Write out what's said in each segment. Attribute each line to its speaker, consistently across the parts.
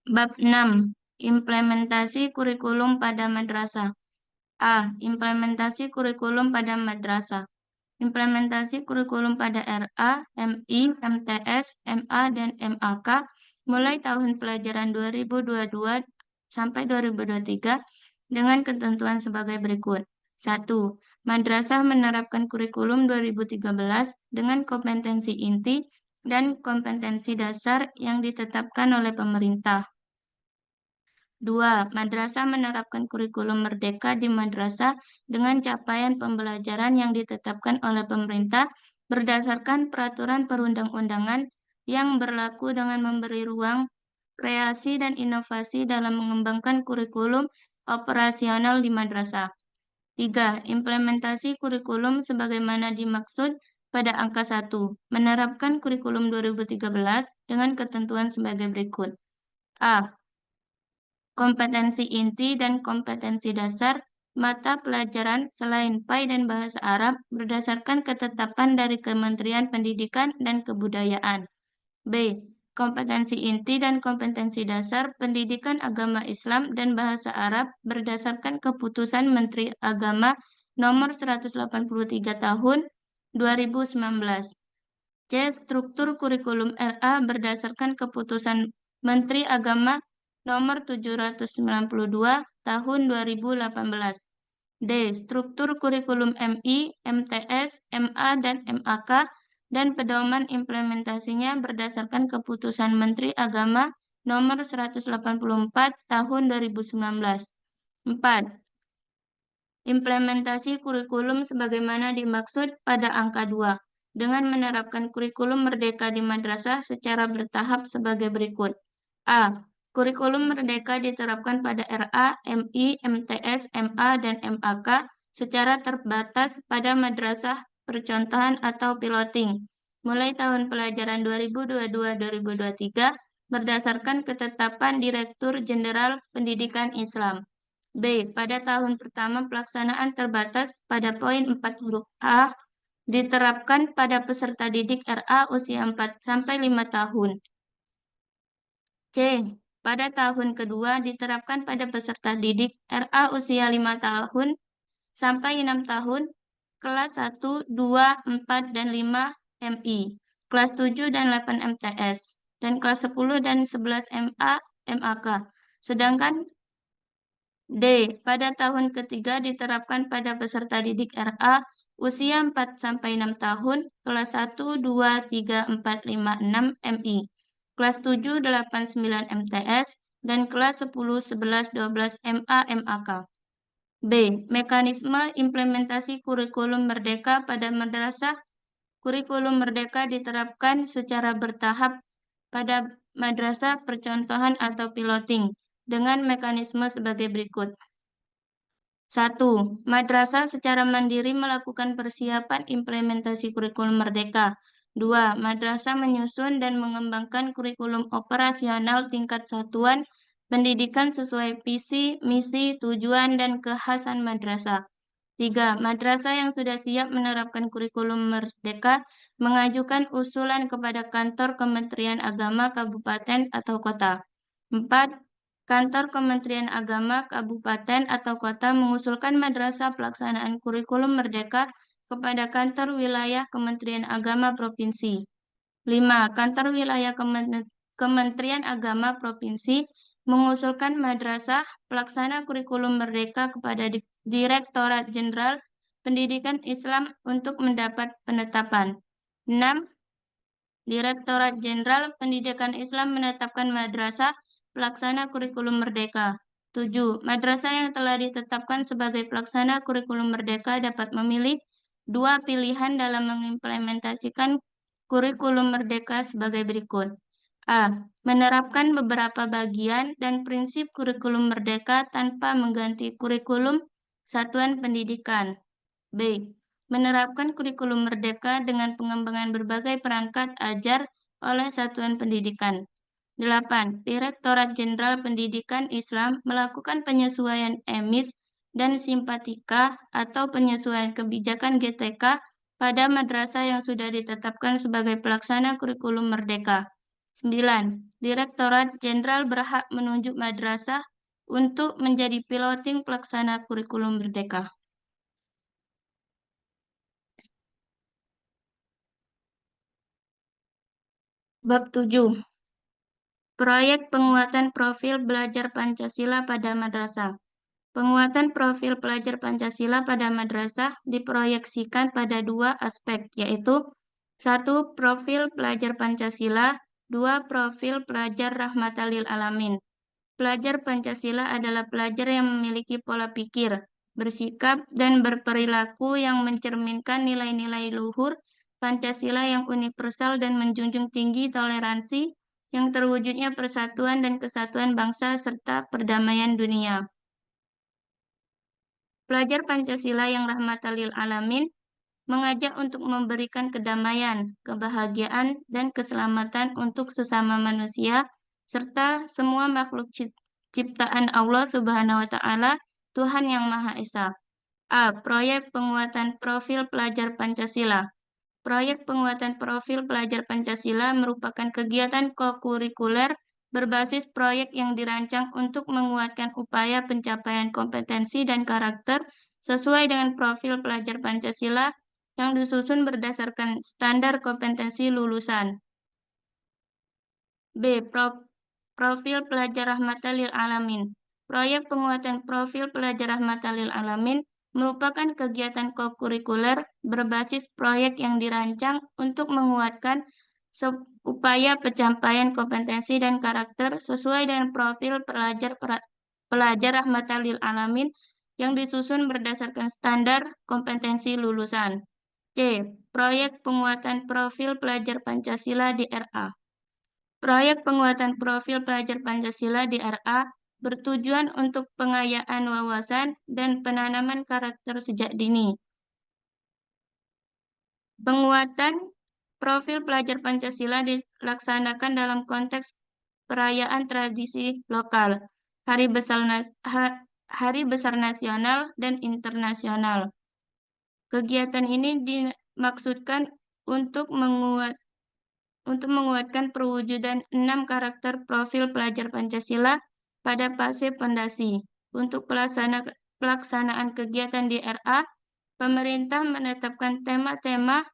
Speaker 1: Bab 6. Implementasi kurikulum pada madrasah. A. Implementasi kurikulum pada madrasah. Implementasi kurikulum pada RA, MI, MTS, MA, dan MAK mulai tahun pelajaran 2022 sampai 2023 dengan ketentuan sebagai berikut. 1. Madrasah menerapkan kurikulum 2013 dengan kompetensi inti dan kompetensi dasar yang ditetapkan oleh pemerintah. 2. Madrasah menerapkan kurikulum merdeka di madrasah dengan capaian pembelajaran yang ditetapkan oleh pemerintah berdasarkan peraturan perundang-undangan yang berlaku dengan memberi ruang kreasi dan inovasi dalam mengembangkan kurikulum operasional di madrasah. 3. Implementasi kurikulum sebagaimana dimaksud pada angka 1. Menerapkan kurikulum 2013 dengan ketentuan sebagai berikut. A. Kompetensi inti dan kompetensi dasar mata pelajaran selain PAI dan Bahasa Arab berdasarkan ketetapan dari Kementerian Pendidikan dan Kebudayaan. B. Kompetensi inti dan kompetensi dasar pendidikan agama Islam dan Bahasa Arab berdasarkan Keputusan Menteri Agama Nomor 183 Tahun 2019. C. Struktur kurikulum RA berdasarkan Keputusan Menteri Agama Nomor 792 Tahun 2018. D. Struktur kurikulum MI, MTS, MA, dan MAK dan pedoman implementasinya berdasarkan Keputusan Menteri Agama Nomor 184 Tahun 2019. 4. Implementasi kurikulum sebagaimana dimaksud pada angka 2 dengan menerapkan kurikulum merdeka di madrasah secara bertahap sebagai berikut. A. Kurikulum merdeka diterapkan pada RA, MI, MTS, MA, dan MAK secara terbatas pada madrasah percontohan atau piloting mulai tahun pelajaran 2022-2023 berdasarkan ketetapan Direktur Jenderal Pendidikan Islam. B. Pada tahun pertama pelaksanaan terbatas pada poin 4 huruf A diterapkan pada peserta didik RA usia 4-5 tahun. C. Pada tahun kedua diterapkan pada peserta didik RA usia 5 tahun sampai 6 tahun, kelas 1, 2, 4, dan 5 MI, kelas 7 dan 8 MTS, dan kelas 10 dan 11 MA, MAK. Sedangkan D. Pada tahun ketiga diterapkan pada peserta didik RA usia 4-6 tahun, kelas 1, 2, 3, 4, 5, 6 MI, kelas 7, 8, 9 MTS, dan kelas 10, 11, 12 MA, MAK. B. Mekanisme implementasi kurikulum merdeka pada madrasah. Kurikulum merdeka diterapkan secara bertahap pada madrasah percontohan atau piloting dengan mekanisme sebagai berikut. 1. Madrasah secara mandiri melakukan persiapan implementasi kurikulum merdeka. 2. Madrasah menyusun dan mengembangkan kurikulum operasional tingkat satuan pendidikan sesuai visi, misi, tujuan, dan kekhasan madrasah. 3. Madrasah yang sudah siap menerapkan kurikulum merdeka mengajukan usulan kepada kantor Kementerian Agama Kabupaten atau Kota. 4. Kantor Kementerian Agama Kabupaten atau Kota mengusulkan madrasah pelaksanaan kurikulum merdeka kepada kantor wilayah Kementerian Agama Provinsi. 5. Kantor wilayah Kementerian Agama Provinsi mengusulkan madrasah pelaksana kurikulum merdeka kepada Direktorat Jenderal Pendidikan Islam untuk mendapat penetapan. 6. Direktorat Jenderal Pendidikan Islam menetapkan madrasah pelaksana kurikulum merdeka. 7. Madrasah yang telah ditetapkan sebagai pelaksana kurikulum merdeka dapat memilih dua pilihan dalam mengimplementasikan kurikulum merdeka sebagai berikut. A. Menerapkan beberapa bagian dan prinsip kurikulum merdeka tanpa mengganti kurikulum satuan pendidikan. B. Menerapkan kurikulum merdeka dengan pengembangan berbagai perangkat ajar oleh satuan pendidikan. 8. Direktorat Jenderal Pendidikan Islam melakukan penyesuaian emis dan simpatika atau penyesuaian kebijakan GTK pada madrasah yang sudah ditetapkan sebagai pelaksana kurikulum merdeka. 9. Direktorat Jenderal berhak menunjuk madrasah untuk menjadi piloting pelaksana kurikulum merdeka. Bab 7. Proyek penguatan profil belajar Pancasila pada madrasah. Penguatan profil pelajar Pancasila pada madrasah diproyeksikan pada dua aspek, yaitu 1. Profil pelajar Pancasila, 2. Profil pelajar rahmatan lil alamin. Pelajar Pancasila adalah pelajar yang memiliki pola pikir, bersikap, dan berperilaku yang mencerminkan nilai-nilai luhur Pancasila yang universal dan menjunjung tinggi toleransi yang terwujudnya persatuan dan kesatuan bangsa serta perdamaian dunia. Pelajar Pancasila yang rahmatan lil alamin mengajak untuk memberikan kedamaian, kebahagiaan, dan keselamatan untuk sesama manusia serta semua makhluk ciptaan Allah Subhanahu wa taala, Tuhan yang Maha Esa. A. Proyek penguatan profil pelajar Pancasila. Proyek penguatan profil pelajar Pancasila merupakan kegiatan kokurikuler berbasis proyek yang dirancang untuk menguatkan upaya pencapaian kompetensi dan karakter sesuai dengan profil pelajar Pancasila yang disusun berdasarkan standar kompetensi lulusan. B. Profil pelajar rahmatan lil alamin. Proyek penguatan profil pelajar rahmatan lil alamin merupakan kegiatan kokurikuler berbasis proyek yang dirancang untuk menguatkan upaya pencapaian kompetensi dan karakter sesuai dengan profil pelajar rahmatan lil alamin yang disusun berdasarkan standar kompetensi lulusan. C. Proyek penguatan profil pelajar Pancasila di RA. Proyek penguatan profil pelajar Pancasila di RA bertujuan untuk pengayaan wawasan dan penanaman karakter sejak dini. Penguatan profil pelajar Pancasila dilaksanakan dalam konteks perayaan tradisi lokal, hari besar nasional dan internasional. Kegiatan ini dimaksudkan untuk menguatkan perwujudan 6 karakter profil pelajar Pancasila pada fase fondasi. Untuk pelaksanaan kegiatan di RA, pemerintah menetapkan tema-tema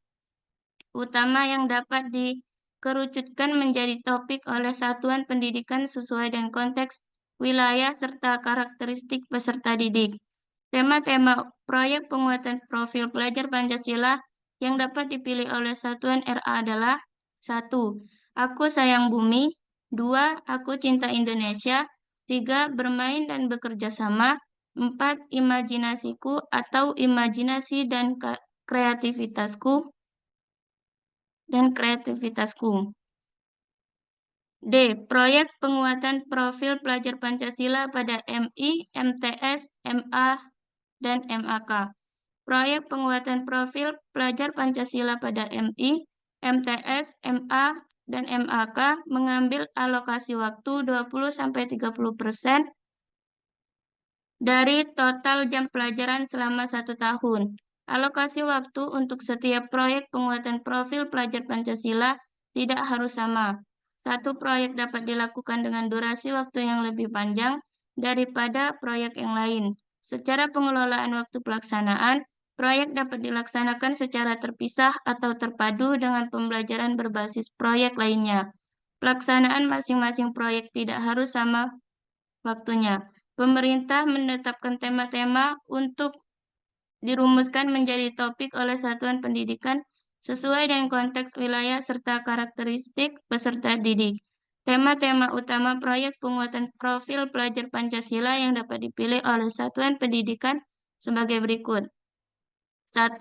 Speaker 1: utama yang dapat dikerucutkan menjadi topik oleh satuan pendidikan sesuai dengan konteks wilayah serta karakteristik peserta didik. Tema-tema proyek penguatan profil pelajar Pancasila yang dapat dipilih oleh satuan RA adalah 1. Aku sayang bumi. 2. Aku cinta Indonesia. 3. Bermain dan bekerja sama. 4. Imajinasiku atau imajinasi dan kreativitasku. D. Proyek penguatan profil pelajar Pancasila pada MI, MTS, MA, dan MAK. Proyek penguatan profil pelajar Pancasila pada MI, MTS, MA, dan MAK mengambil alokasi waktu 20-30% dari total jam pelajaran selama 1 tahun. Alokasi waktu untuk setiap proyek penguatan profil pelajar Pancasila tidak harus sama. Satu proyek dapat dilakukan dengan durasi waktu yang lebih panjang daripada proyek yang lain. Secara pengelolaan waktu pelaksanaan, proyek dapat dilaksanakan secara terpisah atau terpadu dengan pembelajaran berbasis proyek lainnya. Pelaksanaan masing-masing proyek tidak harus sama waktunya. Pemerintah menetapkan tema-tema untuk dirumuskan menjadi topik oleh satuan pendidikan sesuai dengan konteks wilayah serta karakteristik peserta didik. Tema-tema utama proyek penguatan profil pelajar Pancasila yang dapat dipilih oleh satuan pendidikan sebagai berikut. 1.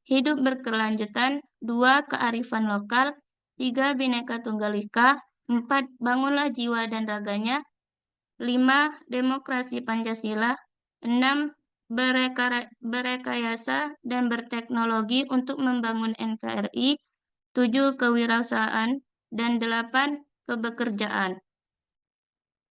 Speaker 1: Hidup berkelanjutan. 2. Kearifan lokal. 3. Bhinneka Tunggal Ika. 4. Bangunlah jiwa dan raganya. 5. Demokrasi Pancasila. 6. Berekayasa dan berteknologi untuk membangun NKRI. 7. Kewirausahaan. Dan 8. Kebekerjaan.